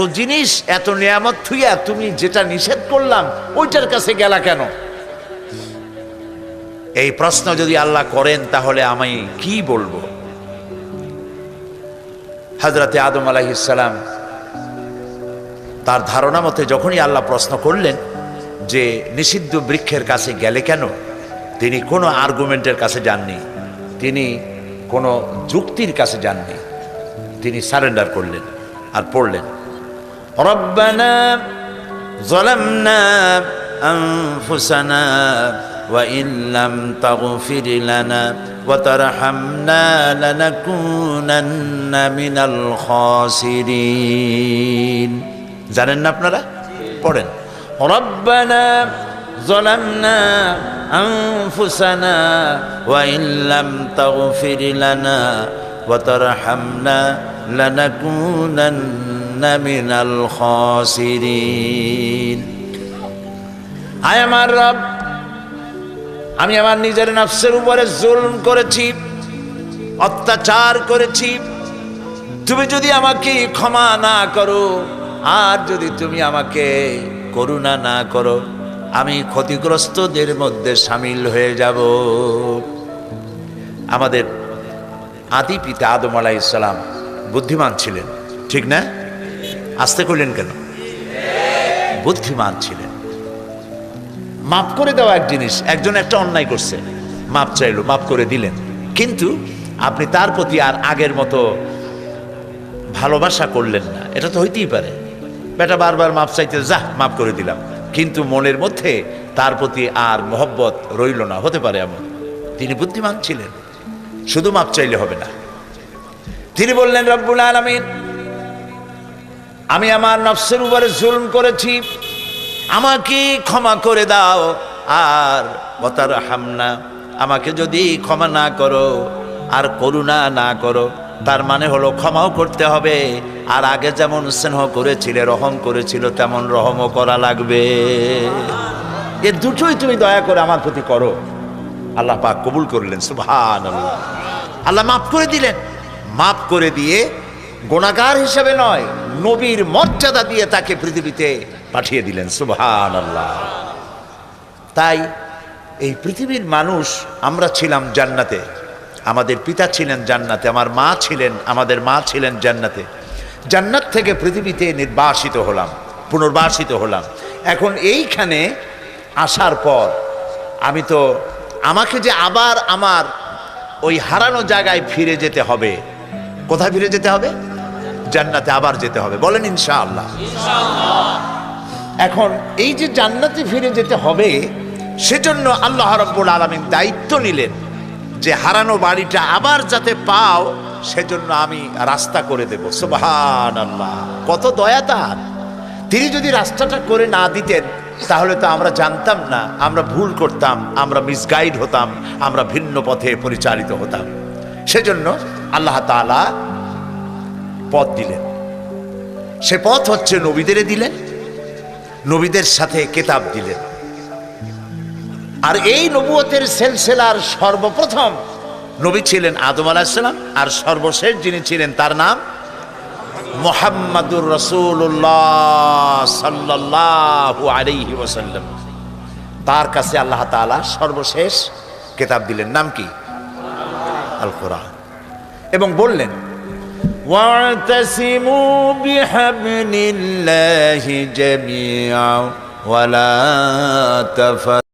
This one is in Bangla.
তো জিনিস এত নিয়ামত থুইয়া তুমি যেটা নিষেধ করলাম ওইটার কাছে গেলা কেন? এই প্রশ্ন যদি আল্লাহ করেন তাহলে আমি কি বলবো? হযরতে আদম আলাইহিস সালাম তার ধারণা মতে যখনই আল্লাহ প্রশ্ন করলেন যে নিষিদ্ধ বৃক্ষের কাছে গেলে কেন, তিনি কোনো আর্গুমেন্টের কাছে যাননি, তিনি কোনো যুক্তির কাছে যাননি, তিনি সারেন্ডার করলেন আর পড়লেন রব্বানা যালামনা আনফুসানা ওয়া ইন লাম তাগফির লানা ওয়া তারহামনা লানাকুনান্না মিনাল খাসিরিন। জানেন না আপনারা? পড়েন রব্বানা যালামনা আনফুসানা ওয়া ইন লাম তাগফির লানা ওয়া তারহামনা লানাকুনান্না মিনাল খাসিরিন। হায় আমার রব, আমি আমার নিজের নফসের উপরে জুলম করেছি, অত্যাচার করেছি। তুমি যদি আমাকে ক্ষমা না করো আর যদি তুমি আমাকে করুণা না করো, আমি ক্ষতিগ্রস্তদের মধ্যে শামিল হয়ে যাব। আমাদের আদি পিতা আদম আলাইহিস সালাম বুদ্ধিমান ছিলেন, ঠিক না? আস্তে করলেন কেন? বুদ্ধিমান ছিলেন। মাফ করে দেওয়া এক জিনিস, একজন একটা অন্যায় করছে, মাপ চাইলো, মাফ করে দিলেন, কিন্তু আপনি তার প্রতি আর আগের মতো ভালোবাসা করলেন না। এটা তো হইতেই পারে, বেটা বারবার মাপ চাইতে, যা মাফ করে দিলাম, কিন্তু মনের মধ্যে তার প্রতি আর মহব্বত রইল না, হতে পারে এমন। তিনি বুদ্ধিমান ছিলেন, শুধু মাপ চাইলে হবে না। তিনি বললেন রব্বুল আলামিন, আমি আমার নফসের উপরে জুলম করেছি, আমাকে ক্ষমা করে দাও। আর ওয়াতারহামনা, আমাকে যদি ক্ষমা না করো আর করুণা না করো, তার মানে হলো ক্ষমাও করতে হবে, আর আগে যেমন স্নেহ করেছিলে, রহম করেছিল, তেমন রহমও করা লাগবে। এ দুটোই তুমি দয়া করে আমার প্রতি করো। আল্লাহ পাক কবুল করলেন, সুবহানাল্লাহ। আল্লাহ মাফ করে দিলেন। মাফ করে দিয়ে গুনাহগার হিসেবে নয়, নবীর মর্যাদা দিয়ে তাকে পৃথিবীতে পাঠিয়ে দিলেন, সুবহানাল্লাহ। তাই এই পৃথিবীর মানুষ, আমরা ছিলাম জান্নাতে, আমাদের পিতা ছিলেন জান্নাতে, আমাদের মা ছিলেন জান্নাতে। জান্নাত থেকে পৃথিবীতে নির্বাসিত হলাম, পুনর্বাসিত হলাম। এখন এইখানে আসার পর আমাকে যে আবার আমার ওই হারানো জায়গায় ফিরে যেতে হবে। কোথায় ফিরে যেতে হবে? জান্নাতে আবার যেতে হবে, বলেন ইনশাআল্লাহ। এখন এই যে জান্নাতে ফিরে যেতে হবে, সেজন্য আল্লাহ রাব্বুল আলামিন দায়িত্ব নিলেন যে হারানো বাড়িটা আবার যাতে পাও, সেজন্য আমি রাস্তা করে দেব। সুবহানাল্লাহ, কত দয়া তার। তিনি যদি রাস্তাটা করে না দিতেন তাহলে তো আমরা জানতাম না, আমরা ভুল করতাম, আমরা মিসগাইড হতাম, আমরা ভিন্ন পথে পরিচালিত হতাম। সেজন্য আল্লাহ তাআলা পথ দিলেন। সে পথ হচ্ছে নবীদের দিলেন, নবীদের সাথে কিতাব দিলেন। আর এই নবুয়তের সিলসিলার সর্বপ্রথম নবী ছিলেন আদম আলাইহিস সালাম, আর সর্বশেষ যিনি ছিলেন তার নাম মুহাম্মাদুর রাসূলুল্লাহ সাল্লাল্লাহু আলাইহি ওয়াসাল্লাম। তার কাছে আল্লাহ তাআলা সর্বশেষ কিতাব দিলেন, নাম কি? আল কোরআন। এবং বললেন ওয়া'তাসিমু বিহাবলিল্লাহি জামিআ ওয়া লা তাফাররাকু।